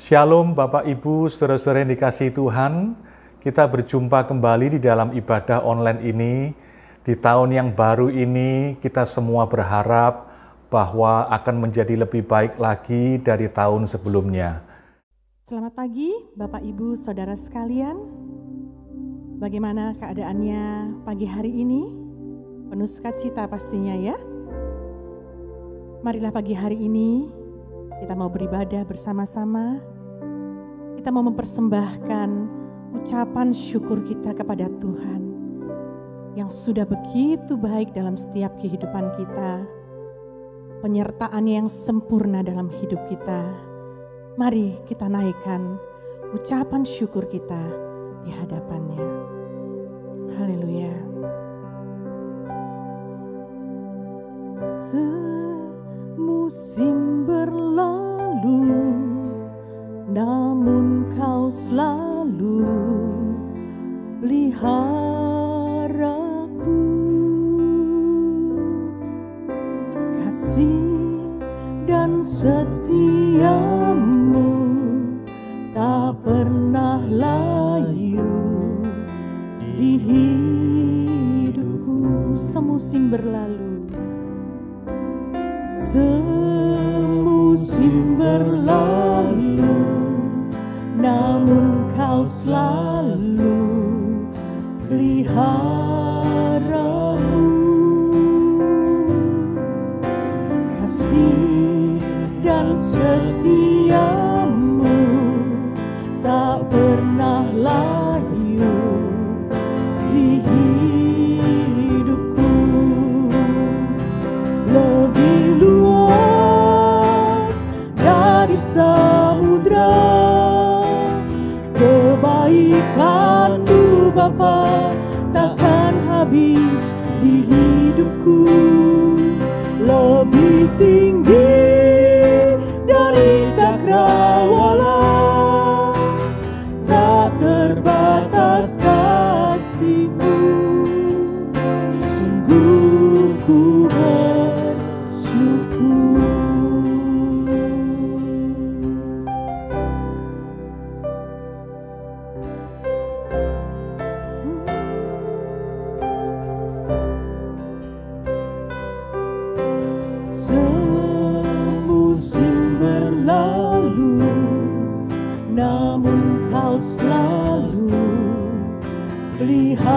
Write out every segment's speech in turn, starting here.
Shalom Bapak Ibu, saudara-saudara yang dikasihi Tuhan. Kita berjumpa kembali di dalam ibadah online ini. Di tahun yang baru ini kita semua berharap bahwa akan menjadi lebih baik lagi dari tahun sebelumnya. Selamat pagi Bapak Ibu Saudara sekalian. Bagaimana keadaannya pagi hari ini? Penuh sukacita pastinya ya. Marilah pagi hari ini kita mau beribadah bersama-sama. Kita mau mempersembahkan ucapan syukur kita kepada Tuhan yang sudah begitu baik dalam setiap kehidupan kita. Penyertaan yang sempurna dalam hidup kita. Mari kita naikkan ucapan syukur kita di hadapannya. Haleluya. Musim berlalu, namun kau selalu peliharaku. Kasih dan setiamu tak pernah layu di hidupku. Semusim berlalu, semusim berlalu, namun kau selalu peliharaku. Kasih dan setiamu tak pernah layu di hidupku. Lebih luas dari samudra kebaikan-Mu Bapa takkan habis di hidupku. Lebih tinggi dari cakrawala, tak terbatas kasih-Mu. Sungguh ku bersyukur. Semusim berlalu, namun kau selalu peliharaku.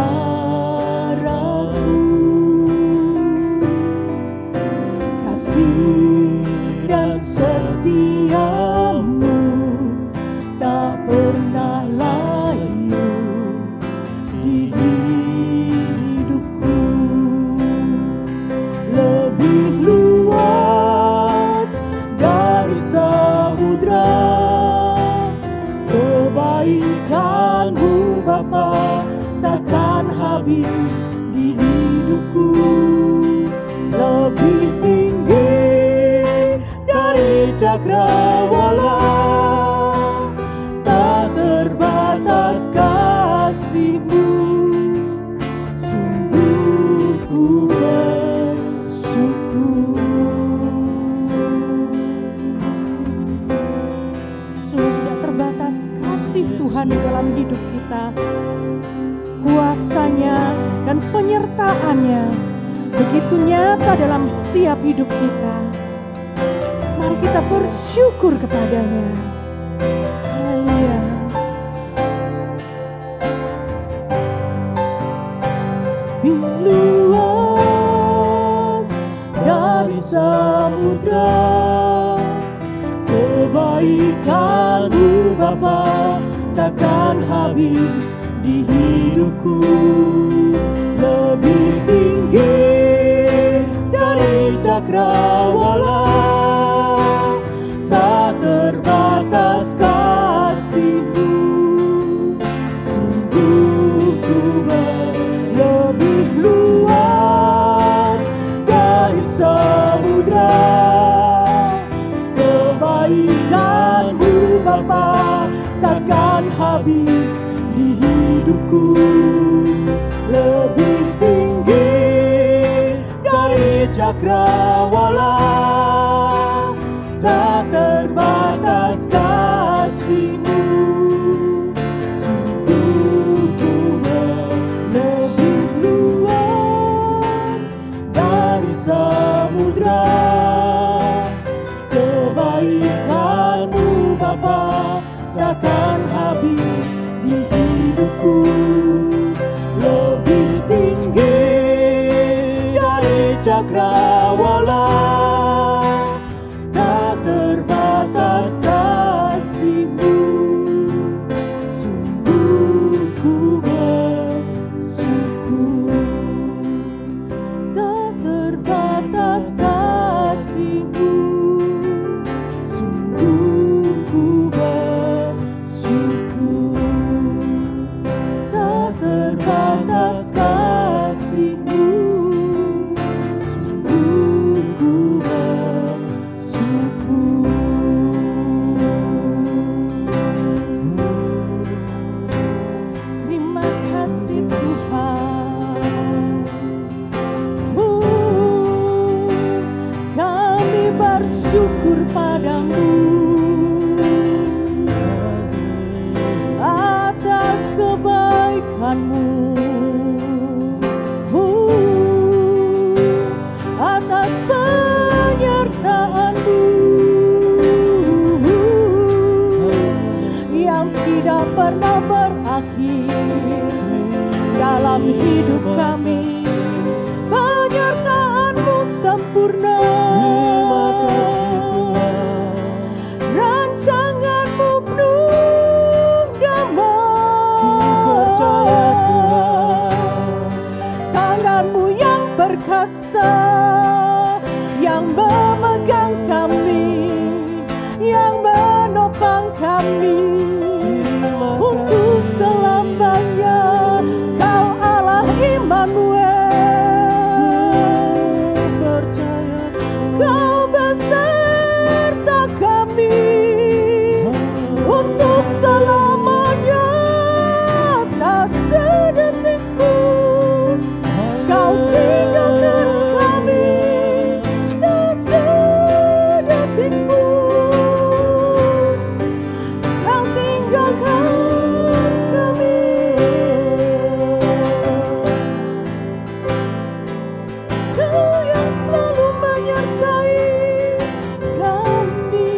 Kasih dan setiamu tak pernah layu di hidupku. Lebih luas dari samudra kebaikan-Mu Bapa takkan habis di hidupku. Lebih tinggi dari cakrawala, tak terbatas kasih-Mu. Sungguh ku bersyukur. Sungguh tidak terbatas kasih Tuhan di dalam hidup kita. Kuasanya dan penyertaannya begitu nyata dalam setiap hidup kita. Mari kita bersyukur kepadanya. Haleluya. Lebih luas dari samudra kebaikan-Mu Bapa takkan habis di hidupku. Lebih tinggi dari cakrawala, tak terbatas kasih-Mu. Sungguh ku lebih luas dari samudra kebaikan-Mu Bapa takkan habis di hidupku. Lebih tinggi dari cakrawala, tak terbatas kasih. takkan habis di hidupku, lebih tinggi dari cakrawala, tak terbatas kasih-Mu. Sungguh ku bersyukur, tak terbatas kasih-Mu. Sungguh ku bersyukur, tak terbatas kasih-Mu. Sungguh ku bersyukur. Terima kasih Tuhan. Kami bersyukur padamu atas kebaikan-Mu, atas penyertaan-Mu yang tidak pernah berakhir dalam hidup kami. Penyertaan-Mu sempurna, rancangan-Mu penuh damai, tangan-Mu yang perkasa yang memegang kami, yang menopang kami untuk selamanya. Kau Allah Immanuel, Kau beserta kami untuk selamanya. Tak sedetik pun Kau tinggalkan kami, tak sedetik pun Kau tinggalkan kami. Kau yang selalu menyertai kami.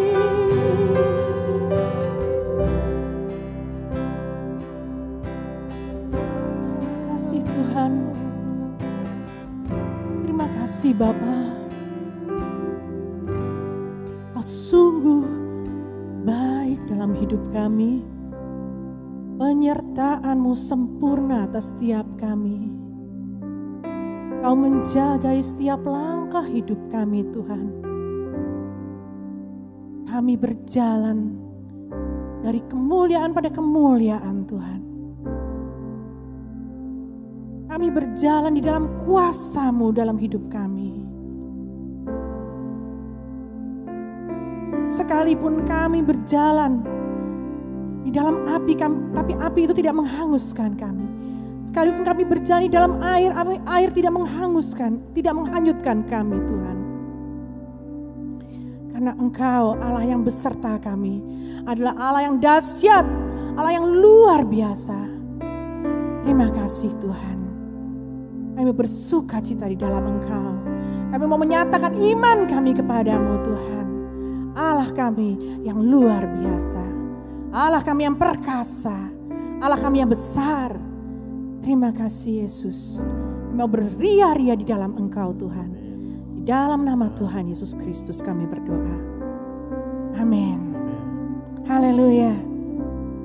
Terima kasih Tuhan. Terima kasih Bapa. Kau sungguh baik dalam hidup kami. Penyertaan-Mu sempurna atas setiap kami. Kau menjagai setiap langkah hidup kami Tuhan. Kami berjalan dari kemuliaan pada kemuliaan Tuhan. Kami berjalan di dalam kuasa-Mu dalam hidup kami. Sekalipun kami berjalan di dalam api, tapi api itu tidak menghanguskan kami. Sekalipun kami berjalan di dalam air, air tidak menghanguskan, tidak menghanyutkan kami Tuhan. Karena Engkau Allah yang beserta kami, adalah Allah yang dahsyat, Allah yang luar biasa. Terima kasih Tuhan. Kami bersuka cita di dalam Engkau. Kami mau menyatakan iman kami kepadamu Tuhan. Allah kami yang luar biasa, Allah kami yang perkasa, Allah kami yang besar. Terima kasih Yesus. Kami mau beria-ria di dalam Engkau Tuhan. Di dalam nama Tuhan Yesus Kristus kami berdoa. Amin. Haleluya.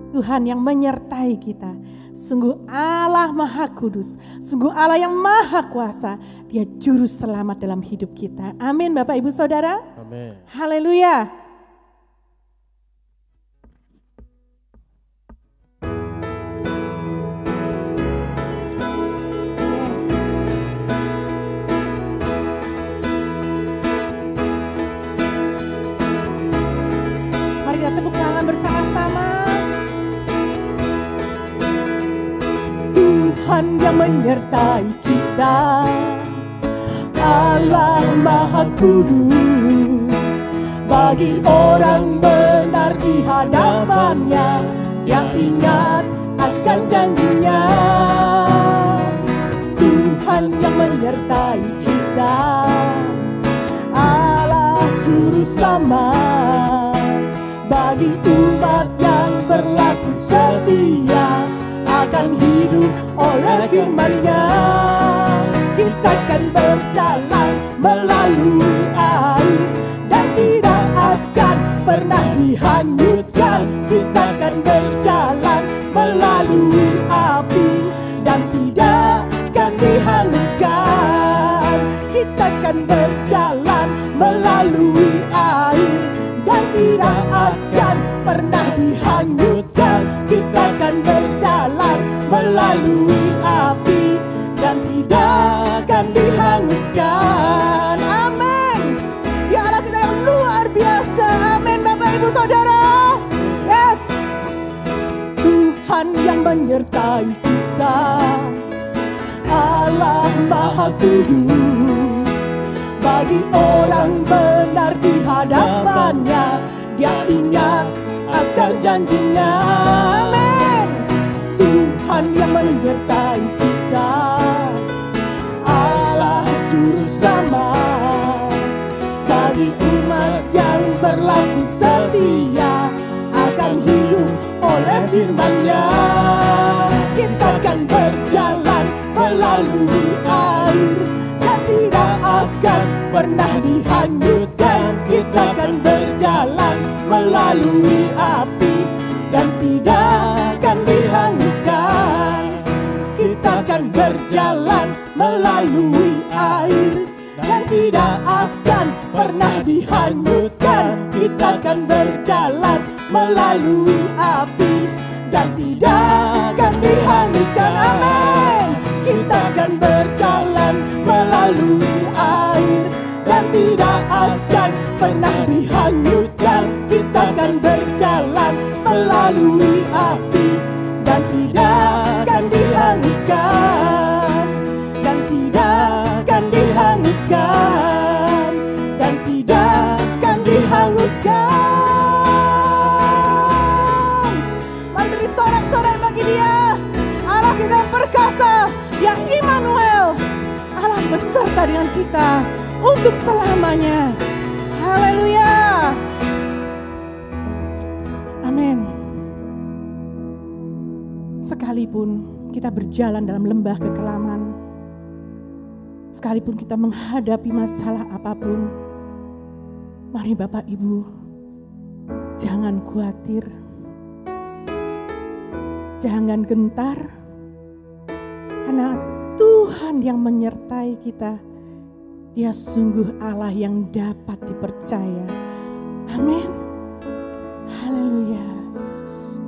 Tuhan yang menyertai kita. Sungguh Allah Maha Kudus. Sungguh Allah yang Maha Kuasa. Dia juru selamat dalam hidup kita. Amin Bapak Ibu Saudara. Amin. Haleluya. Mari kita tepuk tangan bersama-sama. Tuhan yang menyertai kita, Allah Maha Kudus. Bagi orang benar di hadapannya, Dia ingat akan janjinya. Tuhan yang menyertai kita, Allah Juru Selamat. bagi umat yang berlaku setia akan hidup oleh firman-Nya. Kita akan berjalan melalui air dan tidak akan pernah dihanyutkan. Kita akan berjalan melalui api dan tidak akan dihanguskan. Kita akan berjalan melalui air dan tidak akan pernah dihanyutkan. Kita akan berjalan melalui api dan tidak akan dihanguskan. Amin. Ya Allah, kita yang luar biasa. Amin, Bapak Ibu Saudara. Yes. Tuhan yang menyertai kita, Allah Maha Kudus. Bagi orang benar di hadapannya, Dia ingat akan janjinya. Amin. Tuhan yang menyertai kita, Allah Juru Selamat. Bagi umat yang berlaku setia akan hidup oleh firman-Nya. Kita akan berjalan melalui air dan tidak akan pernah dihanyutkan. Kita akan berjalan melalui api dan tidak akan dihanguskan. Kita akan berjalan melalui air dan tidak akan pernah dihanyutkan. Kita akan berjalan melalui api dan tidak akan dihanguskan. Amin. Kita akan berjalan melalui air dan tidak akan pernah dihanyutkan. Kita akan berjalan melalui api dan tidak akan dihanguskan. Dan tidak akan dihanguskan. Dan tidak akan dihanguskan. Mari beri sorak-sorai bagi Dia, Allah kita yang perkasa, yang Immanuel, Allah beserta dengan kita untuk selamanya. Haleluya. Amin. Sekalipun kita berjalan dalam lembah kekelaman, sekalipun kita menghadapi masalah apapun, mari Bapak Ibu, jangan khawatir, jangan gentar, karena Tuhan yang menyertai kita. Dia sungguh Allah yang dapat dipercaya. Amin. Haleluya. Yesus.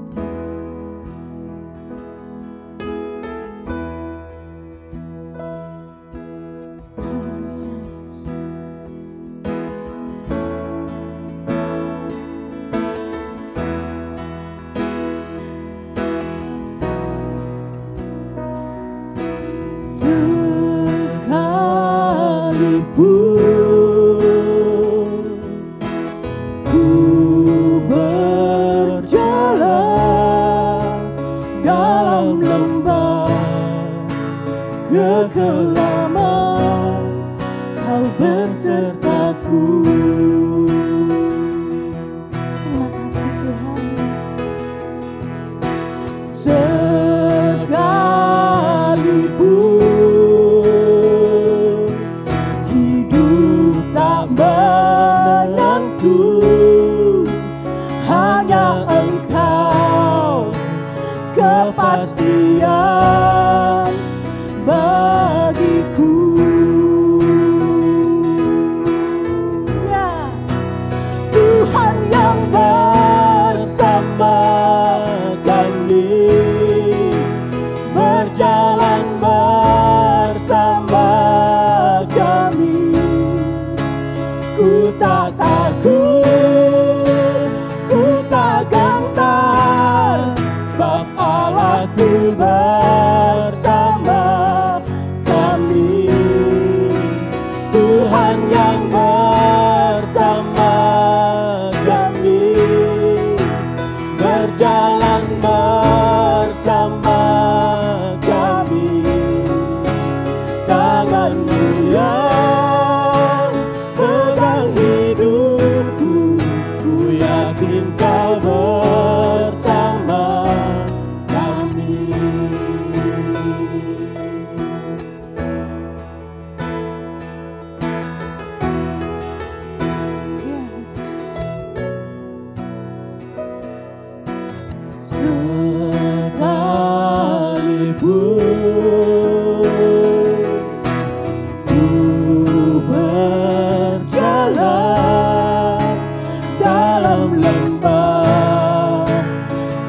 Pegang hidupku, ku yakinkan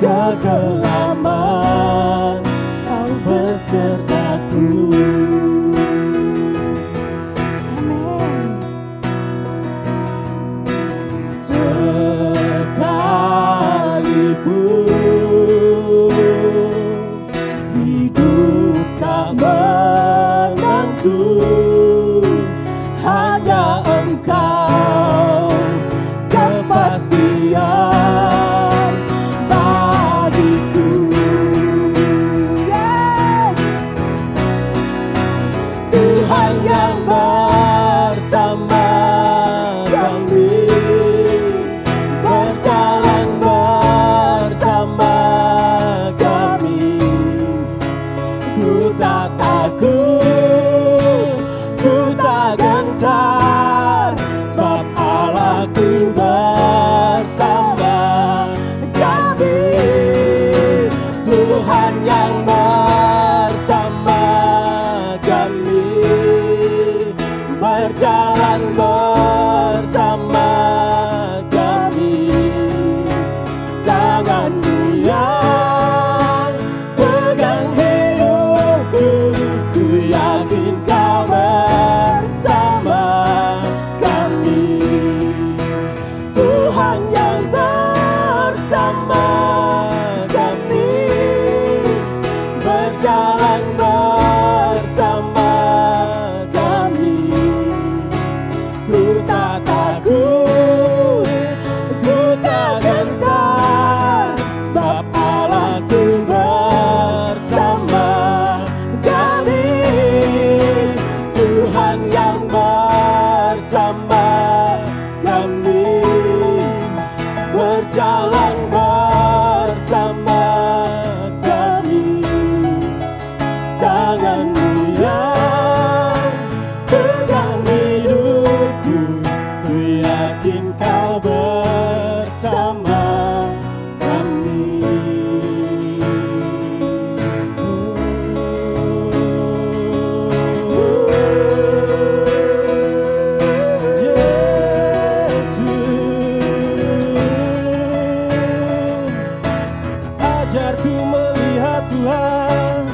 kegelapan, Kau besertaku. Amin. Sekalipun hidup tak menentu, hanya Engkau kepastian bagiku. Yes. Tuhan yang bersama kami, berjalan bersama kami. Ku tak takut, ku tak gentar, sebab Allahku bersama kami. Tuhan yang bersama kami, berjalan bersama kami. Tangan Dia pegang hidupku, ku yakin Kau bersama kami. Tuhan yang bersama kami, berjalan bersama kami. Ku tak takut, ku tak gentar, sebab Allahku bersama kami. Tuhan yang bersama kami, berjalan bersama kami. Tangan Dia pegang hidupku, ku yakin Kau bersama kami. Yesus, ajarku melihat Tuhan,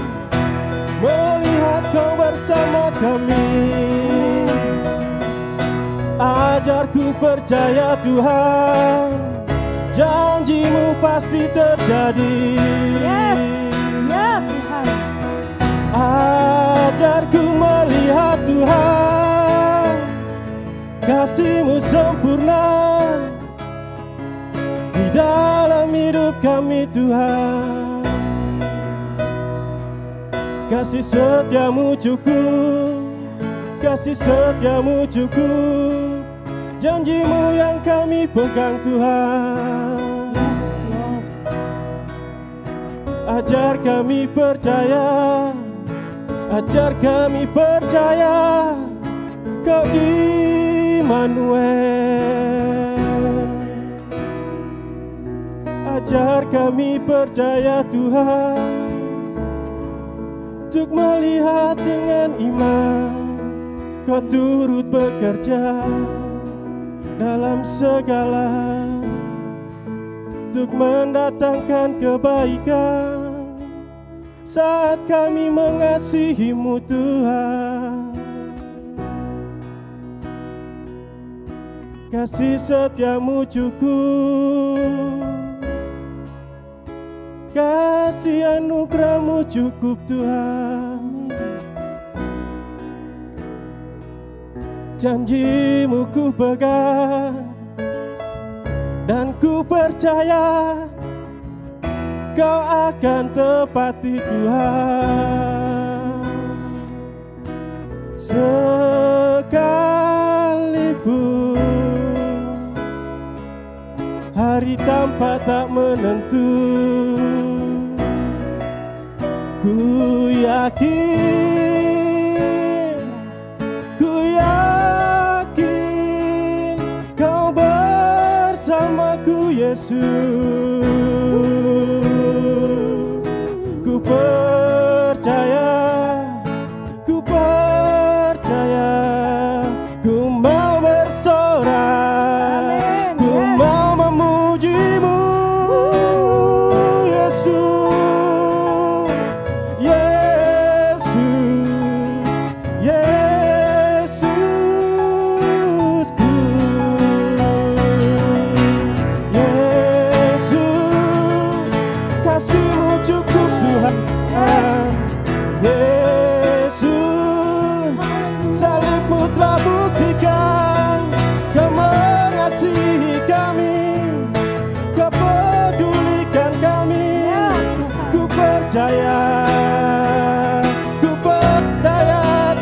melihat Kau bersama kami. Ajarku percaya Tuhan, janji-Mu pasti terjadi. Yes. Ya Tuhan. Ajarku melihat Tuhan, kasih-Mu sempurna di dalam hidup kami Tuhan. Kasih setia-Mu cukup, kasih setia-Mu cukup, janji-Mu yang kami pegang Tuhan. Yes, Lord. Ajar kami percaya, ajar kami percaya, Kau Immanuel. Ajar kami percaya Tuhan, untuk melihat dengan iman Kau turut bekerja dalam segala, untuk mendatangkan kebaikan saat kami mengasihi-Mu Tuhan. Kasih setia-Mu cukup, kasih anugerah-Mu cukup Tuhan. Janji-Mu ku pegang dan ku percaya Kau akan tepati Tuhan. Sekalipun hari tampak tak menentu, ku yakin, ku yakin Kau bersamaku Yesus. Ku percaya, ku percaya, ku mau bersorak, ku mau memuji-Mu kami. Ku percaya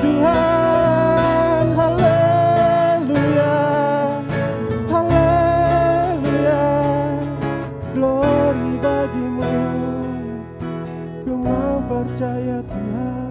Tuhan. Haleluya, haleluya, glory bagimu. Ku mau percaya Tuhan.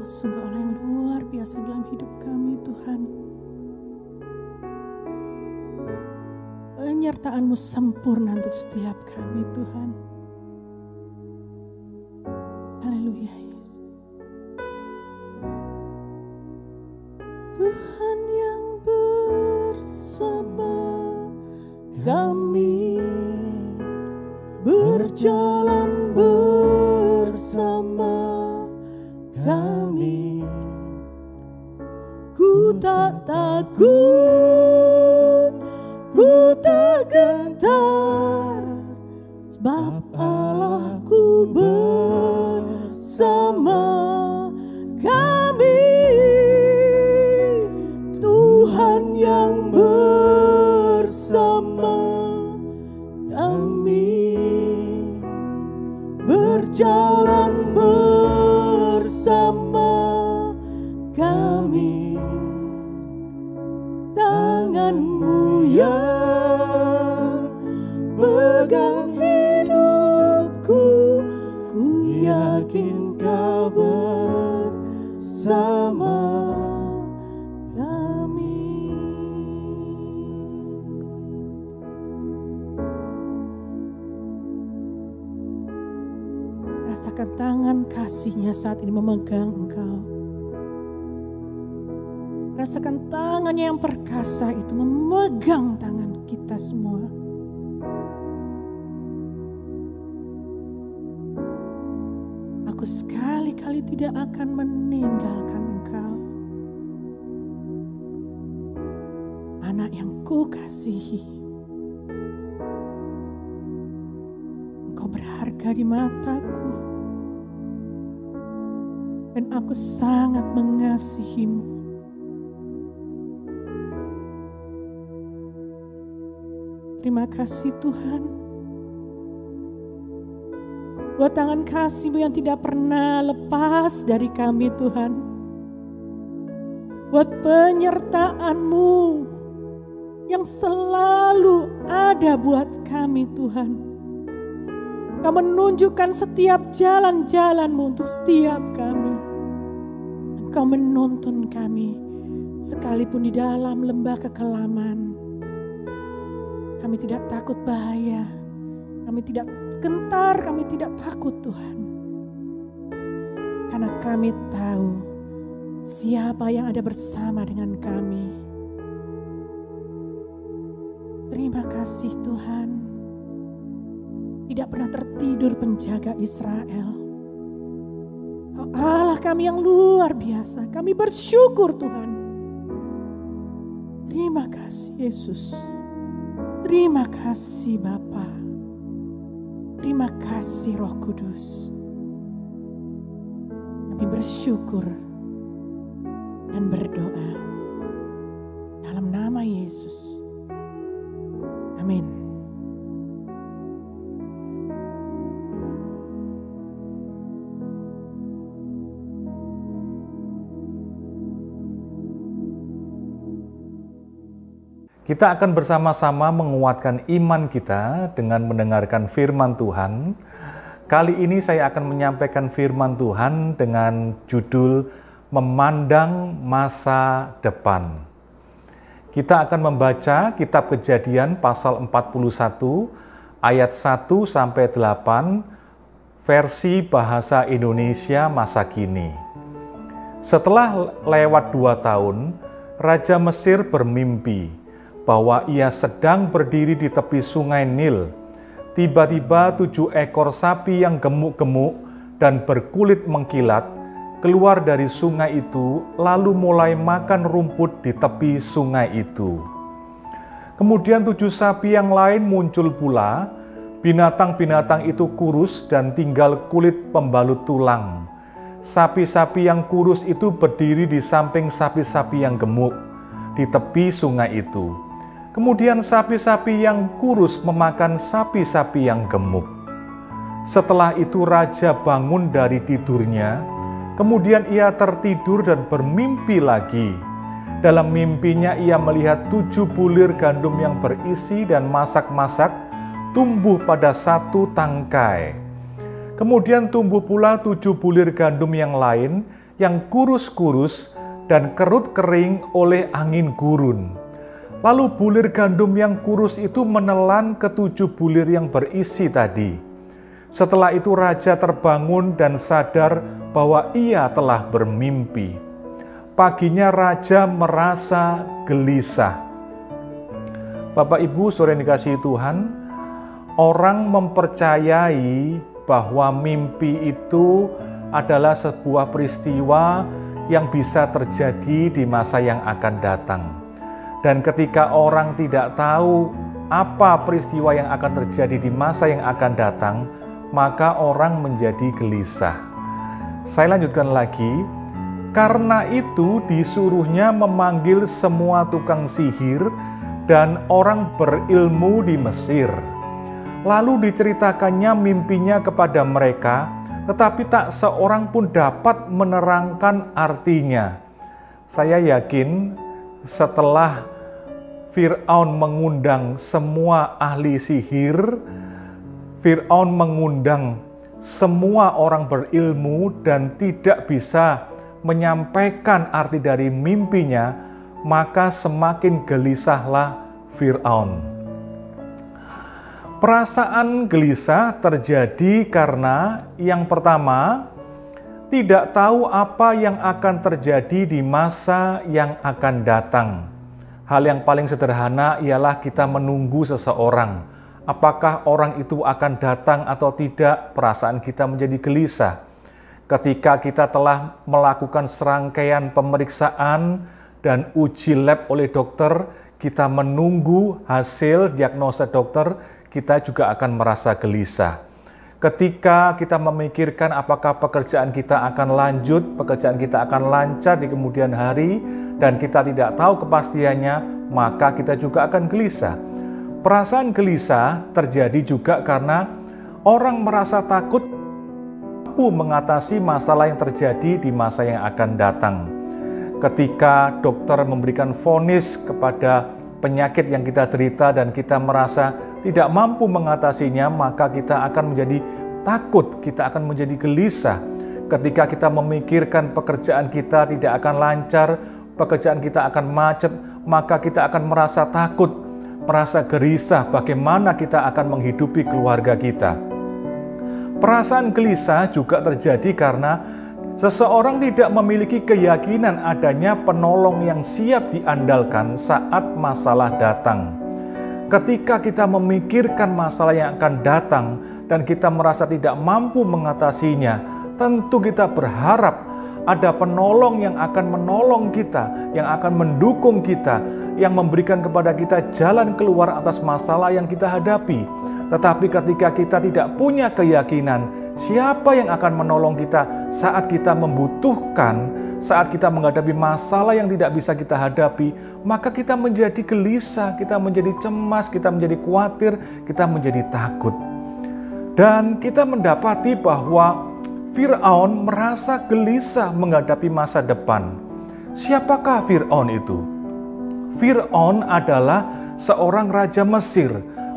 Kau sungguh Allah yang luar biasa dalam hidup kami, Tuhan. Penyertaan-Mu sempurna untuk setiap kami, Tuhan. Haleluya, Yesus. Tuhan yang bersama kami, berjalan bersama kami. Ku tak takut, ku tak gentar, sebab Allahku bersama kami. Tuhan yang bersama kami, berjalan bersama kami. Tangan-Mu yang pegang hidupku, ku yakin Kau bersama kami. Rasakan tangan kasih-Nya saat ini memegang engkau. Rasakan tangannya yang perkasa itu memegang tangan kita semua. Aku sekali-kali tidak akan meninggalkan engkau. Anak yang kukasihi. Engkau berharga di mataku. Dan aku sangat mengasihimu. Terima kasih Tuhan. Buat tangan kasih-Mu yang tidak pernah lepas dari kami Tuhan. Buat penyertaan-Mu yang selalu ada buat kami Tuhan. Kau menunjukkan setiap jalan-jalan-Mu untuk setiap kami. Engkau menuntun kami sekalipun di dalam lembah kekelaman. Kami tidak takut bahaya, kami tidak gentar, kami tidak takut Tuhan. Karena kami tahu siapa yang ada bersama dengan kami. Terima kasih Tuhan. Tidak pernah tertidur penjaga Israel. Kau Allah kami yang luar biasa, kami bersyukur Tuhan. Terima kasih Yesus. Terima kasih Bapa. Terima kasih Roh Kudus. Kami bersyukur dan berdoa dalam nama Yesus. Amin. Kita akan bersama-sama menguatkan iman kita dengan mendengarkan firman Tuhan. Kali ini saya akan menyampaikan firman Tuhan dengan judul Memandang Masa Depan. Kita akan membaca kitab Kejadian pasal 41 ayat 1 sampai 8 versi bahasa Indonesia masa kini. Setelah lewat 2 tahun, Raja Mesir bermimpi bahwa ia sedang berdiri di tepi sungai Nil. Tiba-tiba 7 ekor sapi yang gemuk-gemuk dan berkulit mengkilat keluar dari sungai itu, lalu mulai makan rumput di tepi sungai itu. Kemudian 7 sapi yang lain muncul pula. Binatang-binatang itu kurus dan tinggal kulit pembalut tulang. Sapi-sapi yang kurus itu berdiri di samping sapi-sapi yang gemuk di tepi sungai itu. Kemudian sapi-sapi yang kurus memakan sapi-sapi yang gemuk. Setelah itu raja bangun dari tidurnya. Kemudian ia tertidur dan bermimpi lagi. Dalam mimpinya ia melihat 7 bulir gandum yang berisi dan masak-masak tumbuh pada satu tangkai. Kemudian tumbuh pula 7 bulir gandum yang lain yang kurus-kurus dan kerut kering oleh angin gurun. Lalu bulir gandum yang kurus itu menelan ke-7 bulir yang berisi tadi. Setelah itu raja terbangun dan sadar bahwa ia telah bermimpi. Paginya raja merasa gelisah. Bapak Ibu, saudara yang dikasihi Tuhan, orang mempercayai bahwa mimpi itu adalah sebuah peristiwa yang bisa terjadi di masa yang akan datang. Dan ketika orang tidak tahu apa peristiwa yang akan terjadi di masa yang akan datang, maka orang menjadi gelisah. Saya lanjutkan lagi. Karena itu disuruhnya memanggil semua tukang sihir dan orang berilmu di Mesir. Lalu diceritakannya mimpinya kepada mereka, tetapi tak seorang pun dapat menerangkan artinya. Saya yakin setelah Fir'aun mengundang semua ahli sihir, Fir'aun mengundang semua orang berilmu dan tidak bisa menyampaikan arti dari mimpinya, maka semakin gelisahlah Fir'aun. Perasaan gelisah terjadi karena yang pertama, tidak tahu apa yang akan terjadi di masa yang akan datang. Hal yang paling sederhana ialah kita menunggu seseorang. Apakah orang itu akan datang atau tidak, perasaan kita menjadi gelisah. Ketika kita telah melakukan serangkaian pemeriksaan dan uji lab oleh dokter, kita menunggu hasil diagnosa dokter, kita juga akan merasa gelisah. Ketika kita memikirkan apakah pekerjaan kita akan lanjut, pekerjaan kita akan lancar di kemudian hari, dan kita tidak tahu kepastiannya, maka kita juga akan gelisah. Perasaan gelisah terjadi juga karena orang merasa takut mengatasi masalah yang terjadi di masa yang akan datang. Ketika dokter memberikan vonis kepada penyakit yang kita derita dan kita merasa tidak mampu mengatasinya, maka kita akan menjadi takut, kita akan menjadi gelisah. Ketika kita memikirkan pekerjaan kita tidak akan lancar, pekerjaan kita akan macet, maka kita akan merasa takut, merasa gelisah bagaimana kita akan menghidupi keluarga kita. Perasaan gelisah juga terjadi karena seseorang tidak memiliki keyakinan adanya penolong yang siap diandalkan saat masalah datang. Ketika kita memikirkan masalah yang akan datang dan kita merasa tidak mampu mengatasinya, tentu kita berharap ada penolong yang akan menolong kita, yang akan mendukung kita, yang memberikan kepada kita jalan keluar atas masalah yang kita hadapi. Tetapi ketika kita tidak punya keyakinan, siapa yang akan menolong kita saat kita membutuhkan, saat kita menghadapi masalah yang tidak bisa kita hadapi, maka kita menjadi gelisah, kita menjadi cemas, kita menjadi khawatir, kita menjadi takut. Dan kita mendapati bahwa Fir'aun merasa gelisah menghadapi masa depan. Siapakah Fir'aun itu? Fir'aun adalah seorang raja Mesir.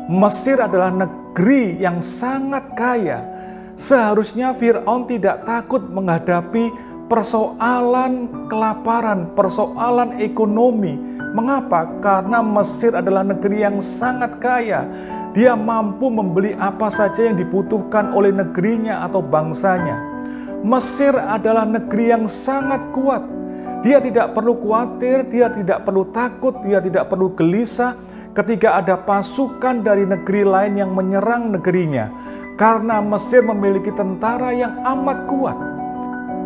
Mesir adalah negeri yang sangat kaya. Seharusnya Fir'aun tidak takut menghadapi persoalan kelaparan, persoalan ekonomi. Mengapa? Karena Mesir adalah negeri yang sangat kaya. Dia mampu membeli apa saja yang dibutuhkan oleh negerinya atau bangsanya. Mesir adalah negeri yang sangat kuat. Dia tidak perlu khawatir, dia tidak perlu takut, dia tidak perlu gelisah ketika ada pasukan dari negeri lain yang menyerang negerinya. Karena Mesir memiliki tentara yang amat kuat.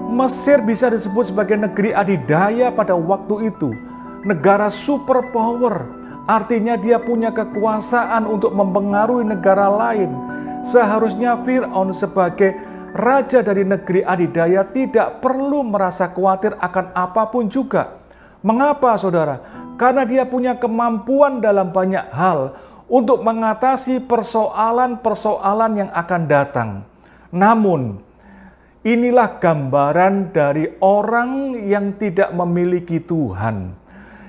Mesir bisa disebut sebagai negeri adidaya pada waktu itu. Negara superpower, artinya dia punya kekuasaan untuk mempengaruhi negara lain. Seharusnya Fir'aun sebagai raja dari negeri adidaya tidak perlu merasa khawatir akan apapun juga. Mengapa, saudara? Karena dia punya kemampuan dalam banyak hal untuk mengatasi persoalan-persoalan yang akan datang. Namun, inilah gambaran dari orang yang tidak memiliki Tuhan,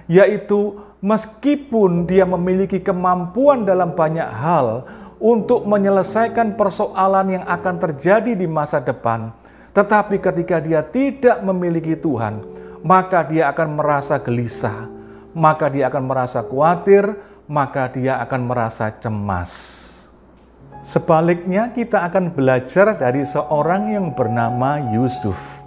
yaitu meskipun dia memiliki kemampuan dalam banyak hal untuk menyelesaikan persoalan yang akan terjadi di masa depan, tetapi ketika dia tidak memiliki Tuhan, maka dia akan merasa gelisah, maka dia akan merasa khawatir, maka dia akan merasa cemas. Sebaliknya, kita akan belajar dari seorang yang bernama Yusuf.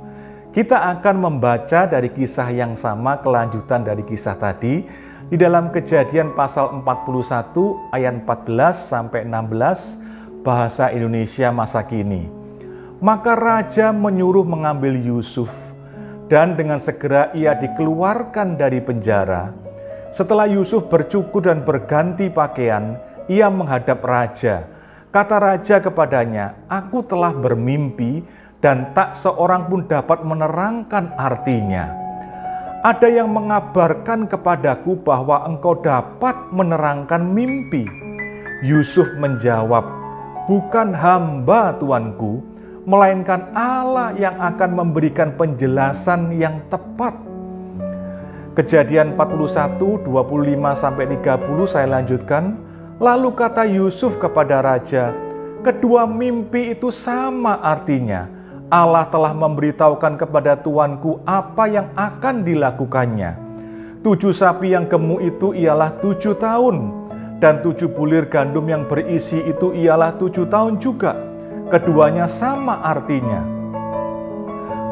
Kita akan membaca dari kisah yang sama, kelanjutan dari kisah tadi, di dalam Kejadian pasal 41 ayat 14 sampai 16 bahasa Indonesia masa kini. Maka raja menyuruh mengambil Yusuf, dan dengan segera ia dikeluarkan dari penjara. Setelah Yusuf bercukur dan berganti pakaian, ia menghadap raja. Kata raja kepadanya, "Aku telah bermimpi dan tak seorang pun dapat menerangkan artinya. Ada yang mengabarkan kepadaku bahwa engkau dapat menerangkan mimpi." Yusuf menjawab, "Bukan hamba Tuanku, melainkan Allah yang akan memberikan penjelasan yang tepat." Kejadian 41, 25 sampai 30 saya lanjutkan. Lalu kata Yusuf kepada raja, "Kedua mimpi itu sama artinya. Allah telah memberitahukan kepada tuanku apa yang akan dilakukannya. 7 sapi yang gemuk itu ialah 7 tahun, dan 7 bulir gandum yang berisi itu ialah 7 tahun juga. Keduanya sama artinya.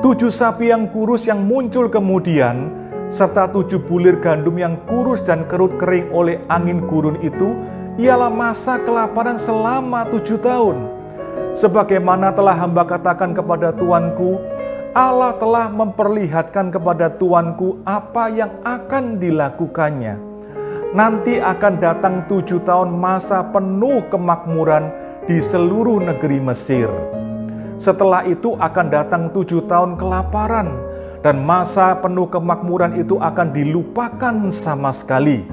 7 sapi yang kurus yang muncul kemudian, serta 7 bulir gandum yang kurus dan kerut kering oleh angin gurun itu, ialah masa kelaparan selama 7 tahun. Sebagaimana telah hamba katakan kepada tuanku, Allah telah memperlihatkan kepada tuanku apa yang akan dilakukannya. Nanti akan datang 7 tahun masa penuh kemakmuran di seluruh negeri Mesir. Setelah itu akan datang 7 tahun kelaparan, dan masa penuh kemakmuran itu akan dilupakan sama sekali.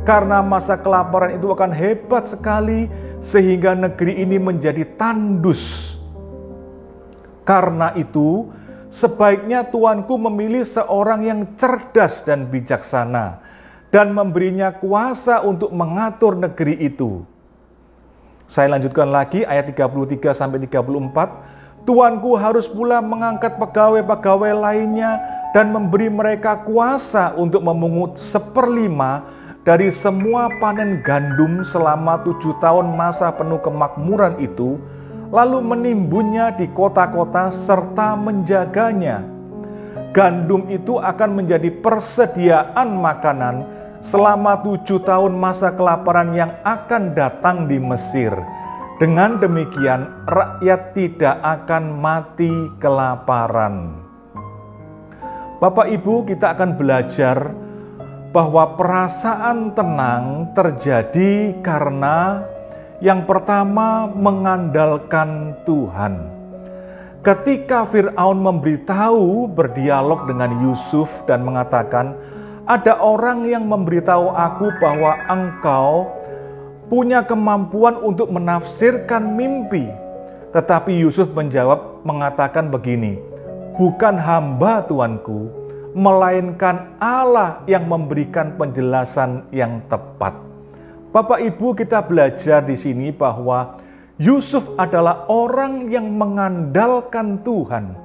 Karena masa kelaparan itu akan hebat sekali, sehingga negeri ini menjadi tandus. Karena itu, sebaiknya tuanku memilih seorang yang cerdas dan bijaksana, dan memberinya kuasa untuk mengatur negeri itu." Saya lanjutkan lagi ayat 33 sampai 34. "Tuanku harus pula mengangkat pegawai-pegawai lainnya dan memberi mereka kuasa untuk memungut 1/5 dari semua panen gandum selama 7 tahun masa penuh kemakmuran itu, lalu menimbunnya di kota-kota serta menjaganya. Gandum itu akan menjadi persediaan makanan selama 7 tahun masa kelaparan yang akan datang di Mesir. Dengan demikian, rakyat tidak akan mati kelaparan." Bapak Ibu, kita akan belajar bahwa perasaan tenang terjadi karena yang pertama, mengandalkan Tuhan. Ketika Fir'aun memberitahu, berdialog dengan Yusuf dan mengatakan, "Ada orang yang memberitahu aku bahwa engkau punya kemampuan untuk menafsirkan mimpi." Tetapi Yusuf menjawab mengatakan begini, "Bukan hamba tuanku, melainkan Allah yang memberikan penjelasan yang tepat." Bapak Ibu, kita belajar di sini bahwa Yusuf adalah orang yang mengandalkan Tuhan.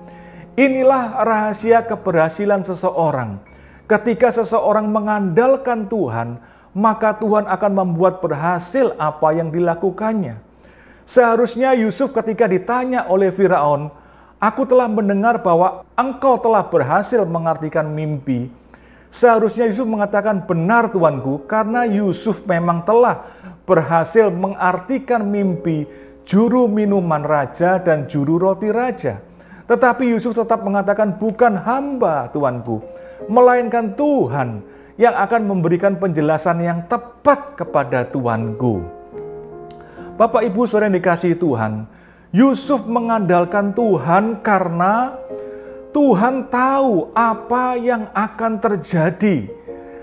Inilah rahasia keberhasilan seseorang. Ketika seseorang mengandalkan Tuhan, maka Tuhan akan membuat berhasil apa yang dilakukannya. Seharusnya Yusuf ketika ditanya oleh Firaun, "Aku telah mendengar bahwa engkau telah berhasil mengartikan mimpi." Seharusnya Yusuf mengatakan, "Benar tuanku," karena Yusuf memang telah berhasil mengartikan mimpi juru minuman raja dan juru roti raja. Tetapi Yusuf tetap mengatakan, bukan hamba Tuanku, melainkan Tuhan yang akan memberikan penjelasan yang tepat kepada Tuanku. Bapak Ibu Saudara yang dikasihi Tuhan, Yusuf mengandalkan Tuhan karena Tuhan tahu apa yang akan terjadi.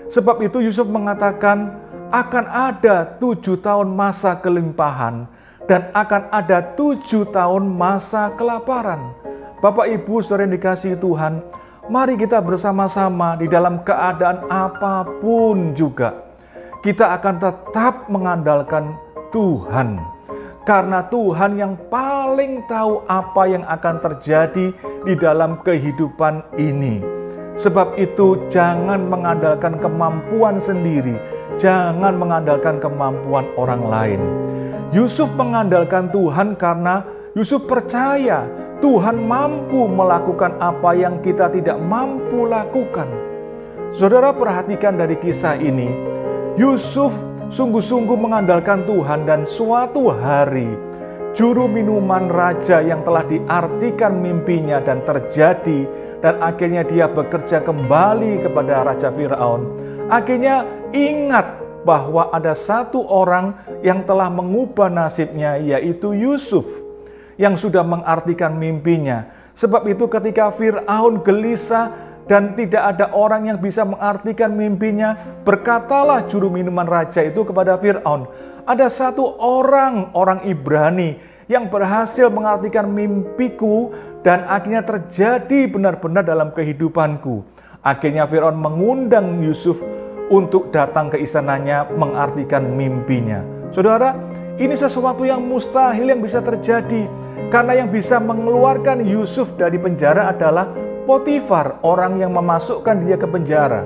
Sebab itu Yusuf mengatakan akan ada 7 tahun masa kelimpahan dan akan ada 7 tahun masa kelaparan. Bapak Ibu Saudara yang dikasihi Tuhan, mari kita bersama-sama di dalam keadaan apapun juga, kita akan tetap mengandalkan Tuhan. Karena Tuhan yang paling tahu apa yang akan terjadi di dalam kehidupan ini. Sebab itu jangan mengandalkan kemampuan sendiri, jangan mengandalkan kemampuan orang lain. Yusuf mengandalkan Tuhan karena Yusuf percaya Tuhan mampu melakukan apa yang kita tidak mampu lakukan. Saudara perhatikan dari kisah ini, Yusuf sungguh-sungguh mengandalkan Tuhan dan suatu hari juru minuman raja yang telah diartikan mimpinya dan terjadi dan akhirnya dia bekerja kembali kepada Raja Firaun. Akhirnya ingat bahwa ada satu orang yang telah mengubah nasibnya, yaitu Yusuf, yang sudah mengartikan mimpinya. Sebab itu ketika Firaun gelisah dan tidak ada orang yang bisa mengartikan mimpinya, berkatalah juru minuman raja itu kepada Firaun, ada satu orang Ibrani yang berhasil mengartikan mimpiku dan akhirnya terjadi benar-benar dalam kehidupanku. Akhirnya Firaun mengundang Yusuf untuk datang ke istananya mengartikan mimpinya. Saudara, ini sesuatu yang mustahil yang bisa terjadi. Karena yang bisa mengeluarkan Yusuf dari penjara adalah Potifar, orang yang memasukkan dia ke penjara.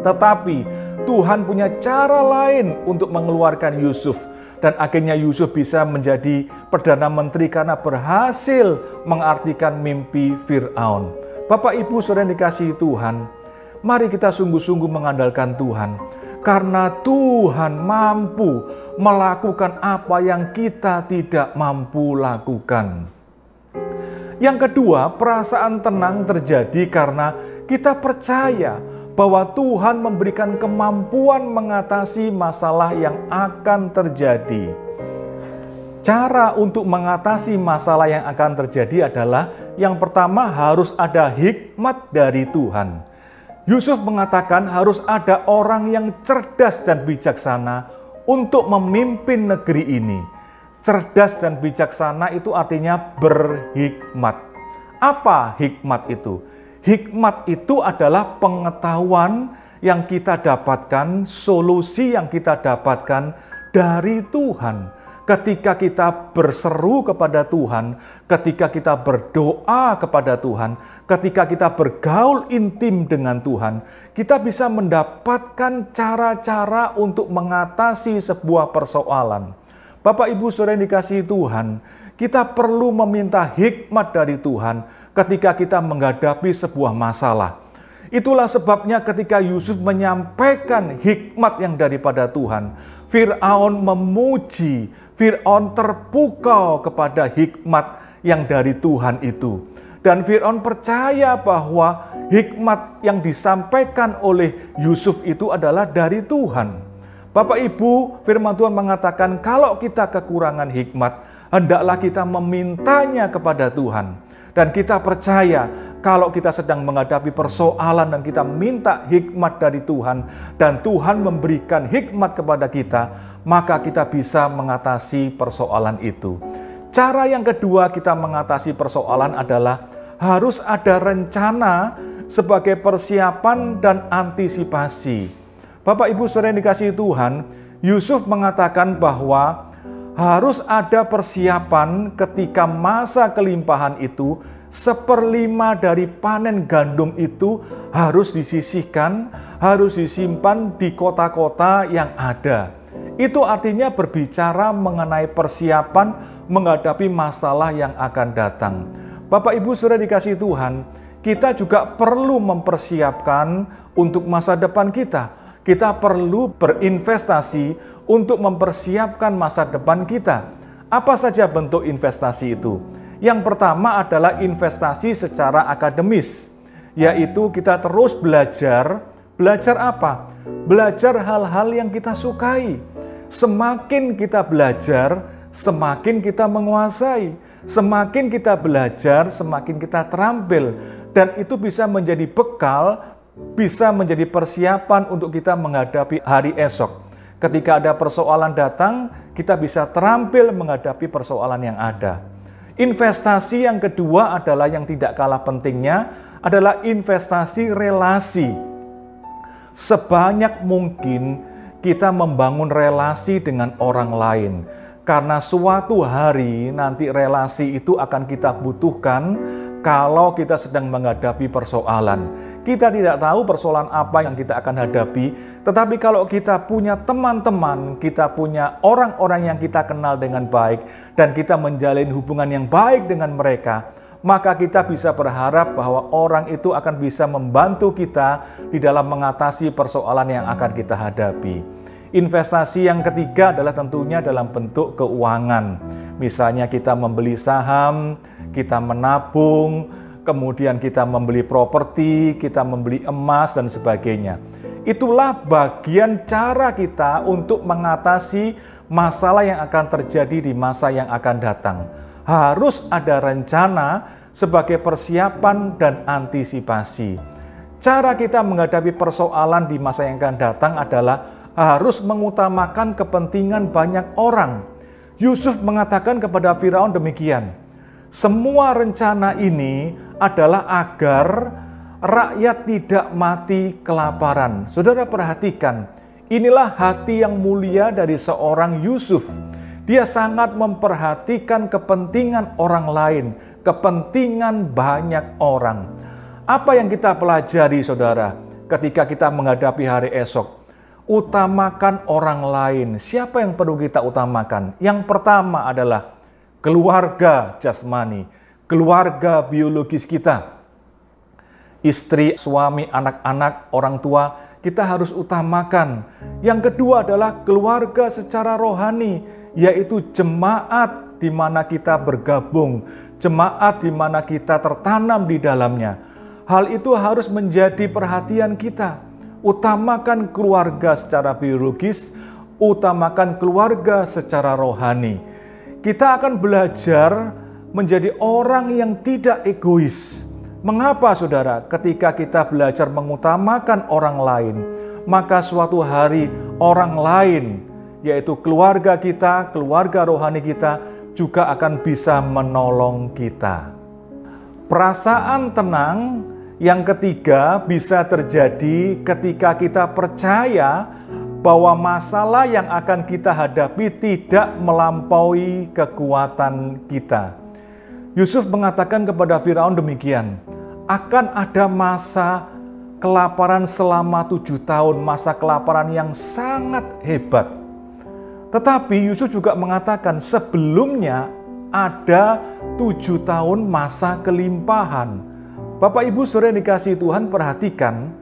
Tetapi Tuhan punya cara lain untuk mengeluarkan Yusuf. Dan akhirnya Yusuf bisa menjadi Perdana Menteri karena berhasil mengartikan mimpi Firaun. Bapak Ibu Saudara yang dikasihi Tuhan, mari kita sungguh-sungguh mengandalkan Tuhan. Karena Tuhan mampu melakukan apa yang kita tidak mampu lakukan. Yang kedua, perasaan tenang terjadi karena kita percaya bahwa Tuhan memberikan kemampuan mengatasi masalah yang akan terjadi. Cara untuk mengatasi masalah yang akan terjadi adalah yang pertama harus ada hikmat dari Tuhan. Yusuf mengatakan harus ada orang yang cerdas dan bijaksana untuk memimpin negeri ini. Cerdas dan bijaksana itu artinya berhikmat. Apa hikmat itu? Hikmat itu adalah pengetahuan yang kita dapatkan, solusi yang kita dapatkan dari Tuhan. Ketika kita berseru kepada Tuhan, ketika kita berdoa kepada Tuhan, ketika kita bergaul intim dengan Tuhan, kita bisa mendapatkan cara-cara untuk mengatasi sebuah persoalan. Bapak Ibu Saudara yang dikasihi Tuhan, kita perlu meminta hikmat dari Tuhan ketika kita menghadapi sebuah masalah. Itulah sebabnya ketika Yusuf menyampaikan hikmat yang daripada Tuhan, Firaun memuji, Firaun terpukau kepada hikmat yang dari Tuhan itu. Dan Firaun percaya bahwa hikmat yang disampaikan oleh Yusuf itu adalah dari Tuhan. Bapak Ibu, firman Tuhan mengatakan kalau kita kekurangan hikmat, hendaklah kita memintanya kepada Tuhan. Dan kita percaya kalau kita sedang menghadapi persoalan dan kita minta hikmat dari Tuhan, dan Tuhan memberikan hikmat kepada kita, maka kita bisa mengatasi persoalan itu. Cara yang kedua kita mengatasi persoalan adalah harus ada rencana sebagai persiapan dan antisipasi. Bapak Ibu Saudara yang dikasihi Tuhan, Yusuf mengatakan bahwa harus ada persiapan ketika masa kelimpahan itu, 1/5 dari panen gandum itu harus disisihkan, harus disimpan di kota-kota yang ada. Itu artinya berbicara mengenai persiapan menghadapi masalah yang akan datang. Bapak Ibu Saudara dikasihi Tuhan, kita juga perlu mempersiapkan untuk masa depan kita. Kita perlu berinvestasi untuk mempersiapkan masa depan kita. Apa saja bentuk investasi itu? Yang pertama adalah investasi secara akademis, yaitu kita terus belajar. Belajar apa? Belajar hal-hal yang kita sukai. Semakin kita belajar, semakin kita menguasai. Semakin kita belajar, semakin kita terampil. Dan itu bisa menjadi bekal, bisa menjadi persiapan untuk kita menghadapi hari esok. Ketika ada persoalan datang, kita bisa terampil menghadapi persoalan yang ada. Investasi yang kedua adalah yang tidak kalah pentingnya, adalah investasi relasi. Sebanyak mungkin kita membangun relasi dengan orang lain. Karena suatu hari nanti relasi itu akan kita butuhkan kalau kita sedang menghadapi persoalan. Kita tidak tahu persoalan apa yang kita akan hadapi, tetapi kalau kita punya teman-teman, kita punya orang-orang yang kita kenal dengan baik, dan kita menjalin hubungan yang baik dengan mereka, maka kita bisa berharap bahwa orang itu akan bisa membantu kita di dalam mengatasi persoalan yang akan kita hadapi. Investasi yang ketiga adalah tentunya dalam bentuk keuangan. Misalnya kita membeli saham, kita menabung, kemudian kita membeli properti, kita membeli emas, dan sebagainya. Itulah bagian cara kita untuk mengatasi masalah yang akan terjadi di masa yang akan datang. Harus ada rencana sebagai persiapan dan antisipasi. Cara kita menghadapi persoalan di masa yang akan datang adalah harus mengutamakan kepentingan banyak orang. Yusuf mengatakan kepada Firaun demikian, semua rencana ini adalah agar rakyat tidak mati kelaparan. Saudara perhatikan, inilah hati yang mulia dari seorang Yusuf. Dia sangat memperhatikan kepentingan orang lain, kepentingan banyak orang. Apa yang kita pelajari, saudara, ketika kita menghadapi hari esok? Utamakan orang lain. Siapa yang perlu kita utamakan? Yang pertama adalah keluarga jasmani, keluarga biologis kita. Istri, suami, anak-anak, orang tua, kita harus utamakan. Yang kedua adalah keluarga secara rohani, yaitu jemaat di mana kita bergabung, jemaat di mana kita tertanam di dalamnya. Hal itu harus menjadi perhatian kita. Utamakan keluarga secara biologis, utamakan keluarga secara rohani. Kita akan belajar menjadi orang yang tidak egois. Mengapa, saudara? Ketika kita belajar mengutamakan orang lain, maka suatu hari orang lain, yaitu keluarga kita, keluarga rohani kita, juga akan bisa menolong kita. Perasaan tenang yang ketiga bisa terjadi ketika kita percaya bahwa masalah yang akan kita hadapi tidak melampaui kekuatan kita. Yusuf mengatakan kepada Firaun demikian, akan ada masa kelaparan selama 7 tahun, masa kelaparan yang sangat hebat. Tetapi Yusuf juga mengatakan sebelumnya ada 7 tahun masa kelimpahan. Bapak Ibu saudara yang dikasihi Tuhan, perhatikan,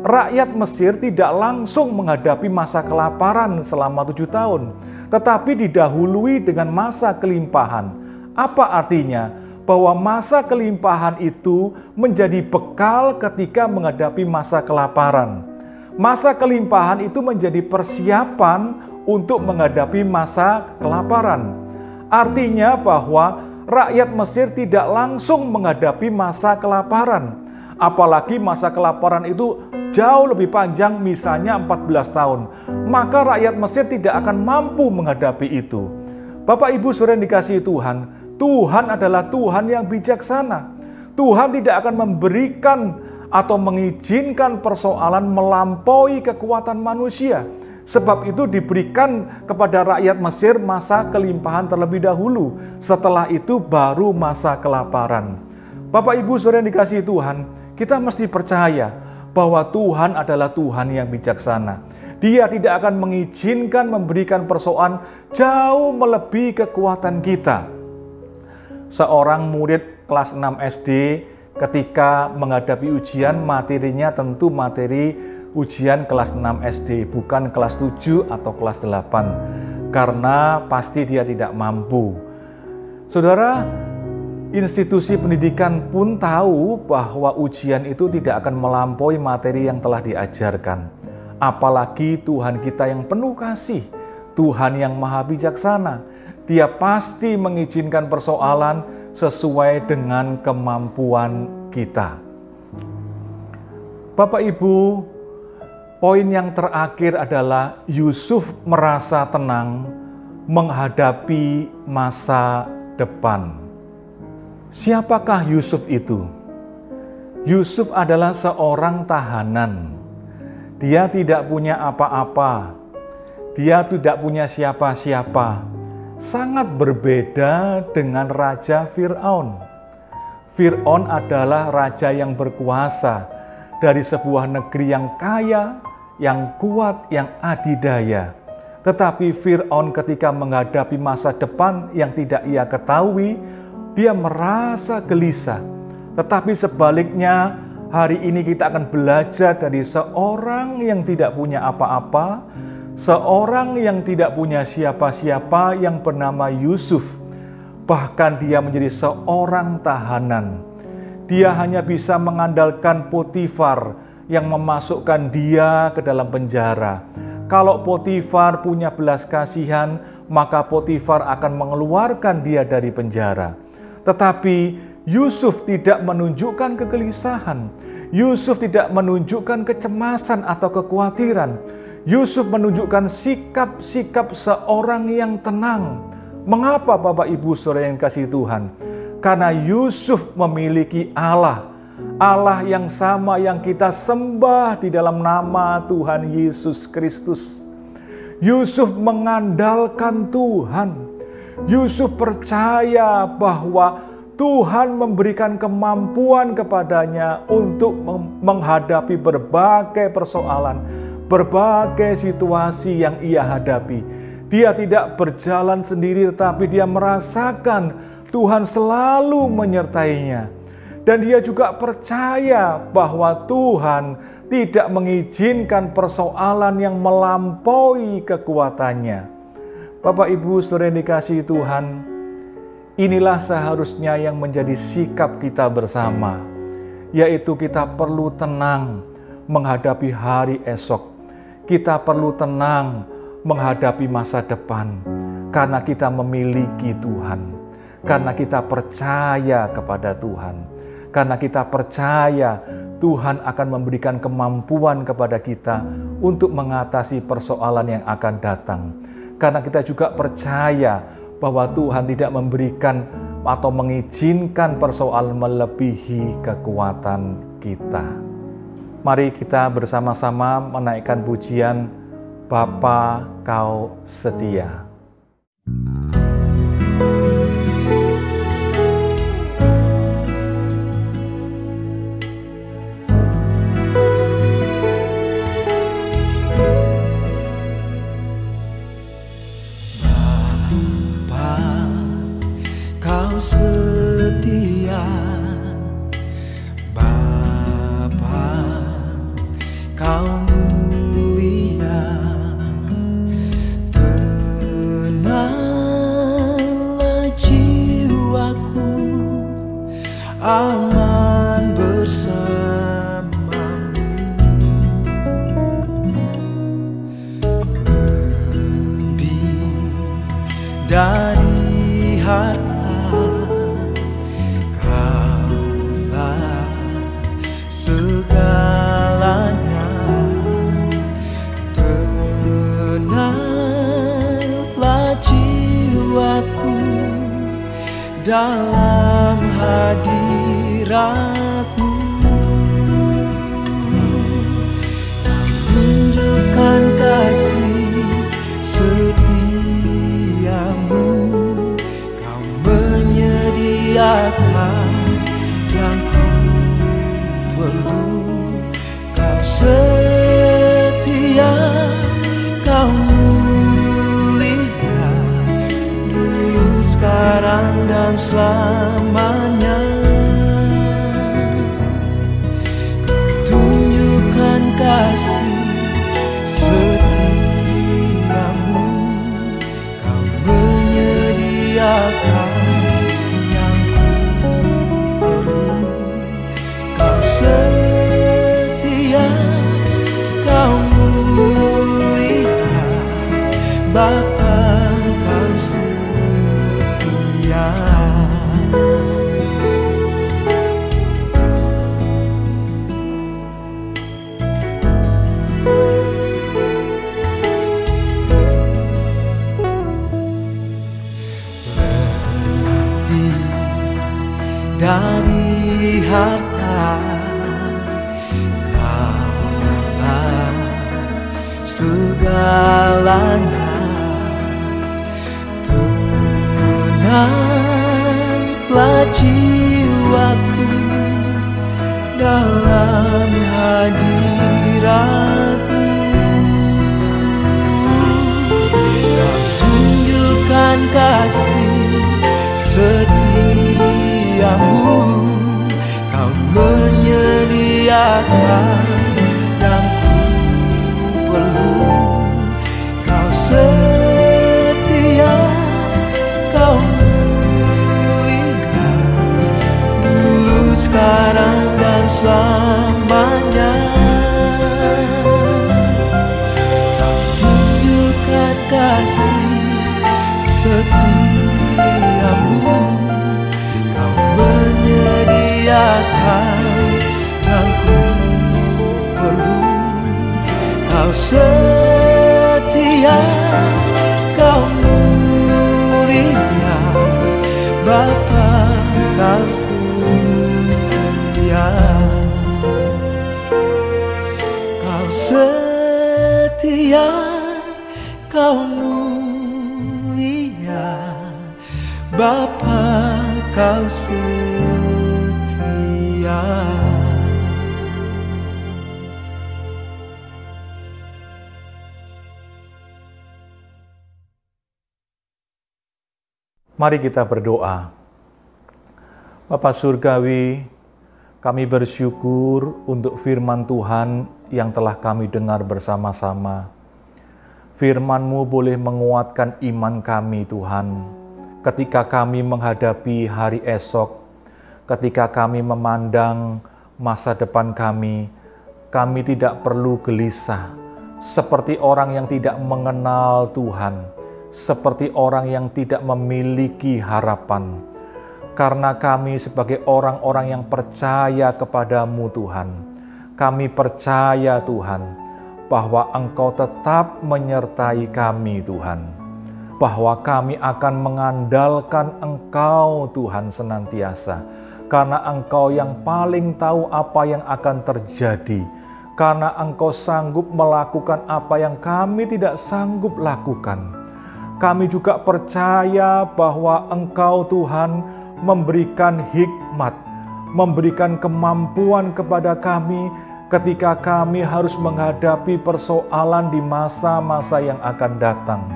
rakyat Mesir tidak langsung menghadapi masa kelaparan selama 7 tahun, tetapi didahului dengan masa kelimpahan. Apa artinya? Bahwa masa kelimpahan itu menjadi bekal ketika menghadapi masa kelaparan. Masa kelimpahan itu menjadi persiapan untuk menghadapi masa kelaparan. Artinya bahwa rakyat Mesir tidak langsung menghadapi masa kelaparan. Apalagi masa kelaparan itu jauh lebih panjang, misalnya 14 tahun. Maka rakyat Mesir tidak akan mampu menghadapi itu. Bapak Ibu saudara yang dikasihi Tuhan, Tuhan adalah Tuhan yang bijaksana. Tuhan tidak akan memberikan atau mengizinkan persoalan melampaui kekuatan manusia. Sebab itu diberikan kepada rakyat Mesir masa kelimpahan terlebih dahulu. Setelah itu baru masa kelaparan. Bapak Ibu saudara yang dikasihi Tuhan, kita mesti percaya bahwa Tuhan adalah Tuhan yang bijaksana. Dia tidak akan mengizinkan memberikan persoalan jauh melebihi kekuatan kita. Seorang murid kelas 6 SD ketika menghadapi ujian, materinya tentu materi ujian kelas 6 SD, bukan kelas 7 atau kelas 8, karena pasti dia tidak mampu. Saudara, Institusi pendidikan pun tahu bahwa ujian itu tidak akan melampaui materi yang telah diajarkan. Apalagi Tuhan kita yang penuh kasih, Tuhan yang maha bijaksana. Dia pasti mengizinkan persoalan sesuai dengan kemampuan kita. Bapak Ibu, poin yang terakhir adalah Yusuf merasa tenang menghadapi masa depan. Siapakah Yusuf itu? Yusuf adalah seorang tahanan. Dia tidak punya apa-apa. Dia tidak punya siapa-siapa. Sangat berbeda dengan Raja Fir'aun. Fir'aun adalah raja yang berkuasa dari sebuah negeri yang kaya, yang kuat, yang adidaya. Tetapi Fir'aun ketika menghadapi masa depan yang tidak ia ketahui, dia merasa gelisah. Tetapi sebaliknya, hari ini kita akan belajar dari seorang yang tidak punya apa-apa, seorang yang tidak punya siapa-siapa yang bernama Yusuf. Bahkan dia menjadi seorang tahanan. Dia hanya bisa mengandalkan Potifar yang memasukkan dia ke dalam penjara. Kalau Potifar punya belas kasihan, maka Potifar akan mengeluarkan dia dari penjara. Tetapi Yusuf tidak menunjukkan kegelisahan. Yusuf tidak menunjukkan kecemasan atau kekhawatiran. Yusuf menunjukkan sikap-sikap seorang yang tenang. Mengapa Bapak Ibu Saudara yang kasih Tuhan? Karena Yusuf memiliki Allah. Allah yang sama yang kita sembah di dalam nama Tuhan Yesus Kristus. Yusuf mengandalkan Tuhan. Yusuf percaya bahwa Tuhan memberikan kemampuan kepadanya untuk menghadapi berbagai persoalan, berbagai situasi yang ia hadapi. Dia tidak berjalan sendiri, tetapi dia merasakan Tuhan selalu menyertainya. Dan dia juga percaya bahwa Tuhan tidak mengizinkan persoalan yang melampaui kekuatannya. Bapak Ibu Saudara yang dikasihi Tuhan, inilah seharusnya yang menjadi sikap kita bersama, yaitu kita perlu tenang menghadapi hari esok. Kita perlu tenang menghadapi masa depan, karena kita memiliki Tuhan, karena kita percaya kepada Tuhan, karena kita percaya Tuhan akan memberikan kemampuan kepada kita untuk mengatasi persoalan yang akan datang. Karena kita juga percaya bahwa Tuhan tidak memberikan atau mengizinkan persoalan melebihi kekuatan kita. Mari kita bersama-sama menaikkan pujian Bapa Kau Setia. Setia Bapa, Kau mulia, tenanglah jiwaku, aman bersamamu, lebih dari harta segalanya, tenanglah jiwaku dalam hadirat-Mu. Tunjukkan kasih setiamu, Kau menyediakan yang perlu. Kau setia, Kau mulia, dulu, sekarang, dan selamanya. Kau tunjukkan kasih setiamu, Kau menyediakan yang ku jiwaku dalam hadirat-Mu. Kau tunjukkan kasih setiamu, Kau menyediakan yang ku perlu. Kau setia, Kau mulia, dulu, sekarang, dan selamanya. Kau tunjukkan kasih setiamu, Kau menyediakan yang ku perlu. Kau setia, Kau mulia, Bapa, Kau setia. Kau setia, Kau mulia, Bapa, Kau setia. Mari kita berdoa. Bapa Surgawi, kami bersyukur untuk firman Tuhan yang telah kami dengar bersama-sama. Firman-Mu boleh menguatkan iman kami, Tuhan. Ketika kami menghadapi hari esok, ketika kami memandang masa depan kami tidak perlu gelisah, seperti orang yang tidak mengenal Tuhan, seperti orang yang tidak memiliki harapan. Karena kami sebagai orang-orang yang percaya kepada-Mu, Tuhan, kami percaya, Tuhan, bahwa Engkau tetap menyertai kami, Tuhan, bahwa kami akan mengandalkan Engkau, Tuhan, senantiasa, karena Engkau yang paling tahu apa yang akan terjadi, karena Engkau sanggup melakukan apa yang kami tidak sanggup lakukan. Kami juga percaya bahwa Engkau, Tuhan, memberikan hikmat, memberikan kemampuan kepada kami ketika kami harus menghadapi persoalan di masa-masa yang akan datang.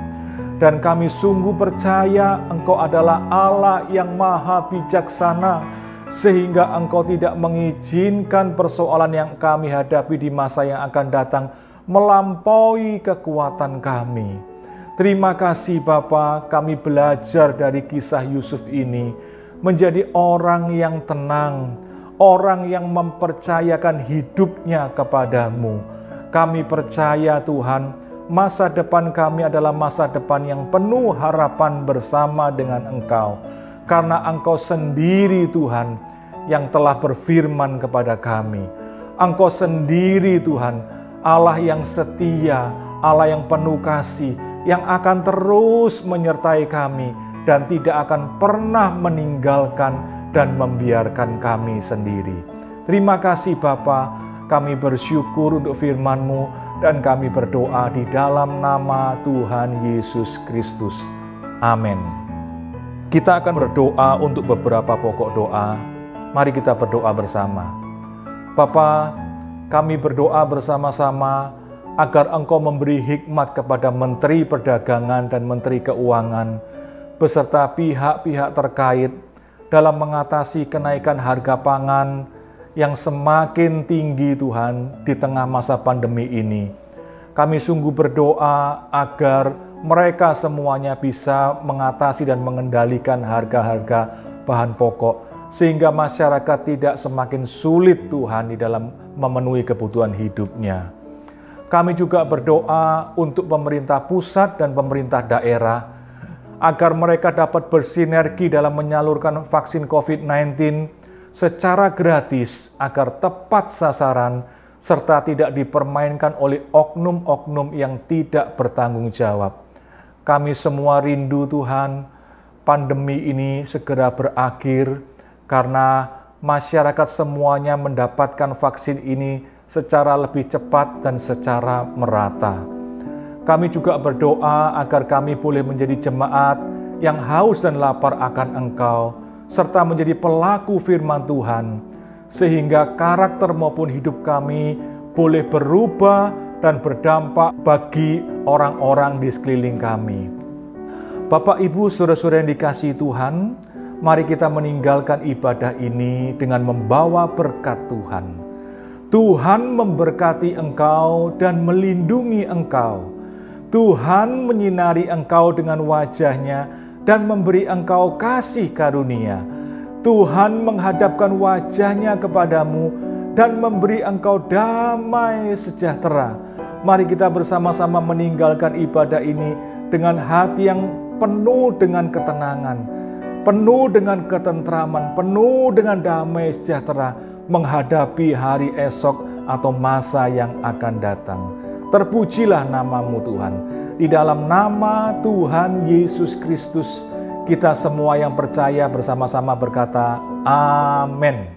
Dan kami sungguh percaya Engkau adalah Allah yang maha bijaksana, sehingga Engkau tidak mengizinkan persoalan yang kami hadapi di masa yang akan datang melampaui kekuatan kami. Terima kasih Bapa, kami belajar dari kisah Yusuf ini menjadi orang yang tenang, orang yang mempercayakan hidupnya kepada-Mu. Kami percaya Tuhan, masa depan kami adalah masa depan yang penuh harapan bersama dengan Engkau. Karena Engkau sendiri Tuhan yang telah berfirman kepada kami. Engkau sendiri Tuhan, Allah yang setia, Allah yang penuh kasih, yang akan terus menyertai kami dan tidak akan pernah meninggalkan dan membiarkan kami sendiri. Terima kasih Bapa, kami bersyukur untuk firman-Mu dan kami berdoa di dalam nama Tuhan Yesus Kristus. Amin. Kita akan berdoa untuk beberapa pokok doa. Mari kita berdoa bersama. Bapa, kami berdoa bersama-sama agar Engkau memberi hikmat kepada Menteri Perdagangan dan Menteri Keuangan beserta pihak-pihak terkait dalam mengatasi kenaikan harga pangan yang semakin tinggi Tuhan di tengah masa pandemi ini. Kami sungguh berdoa agar mereka semuanya bisa mengatasi dan mengendalikan harga-harga bahan pokok sehingga masyarakat tidak semakin sulit Tuhan di dalam memenuhi kebutuhan hidupnya. Kami juga berdoa untuk pemerintah pusat dan pemerintah daerah agar mereka dapat bersinergi dalam menyalurkan vaksin COVID-19 secara gratis agar tepat sasaran serta tidak dipermainkan oleh oknum-oknum yang tidak bertanggung jawab. Kami semua rindu Tuhan, pandemi ini segera berakhir karena masyarakat semuanya mendapatkan vaksin ini secara lebih cepat dan secara merata. Kami juga berdoa agar kami boleh menjadi jemaat yang haus dan lapar akan Engkau, serta menjadi pelaku firman Tuhan, sehingga karakter maupun hidup kami boleh berubah dan berdampak bagi orang-orang di sekeliling kami. Bapak, Ibu, saudara-saudara yang dikasihi Tuhan, mari kita meninggalkan ibadah ini dengan membawa berkat Tuhan. Tuhan memberkati engkau dan melindungi engkau. Tuhan menyinari engkau dengan wajah-Nya dan memberi engkau kasih karunia. Tuhan menghadapkan wajah-Nya kepadamu dan memberi engkau damai sejahtera. Mari kita bersama-sama meninggalkan ibadah ini dengan hati yang penuh dengan ketenangan, penuh dengan ketentraman, penuh dengan damai sejahtera menghadapi hari esok atau masa yang akan datang. Terpujilah nama-Mu Tuhan. Di dalam nama Tuhan Yesus Kristus, kita semua yang percaya bersama-sama berkata, amin.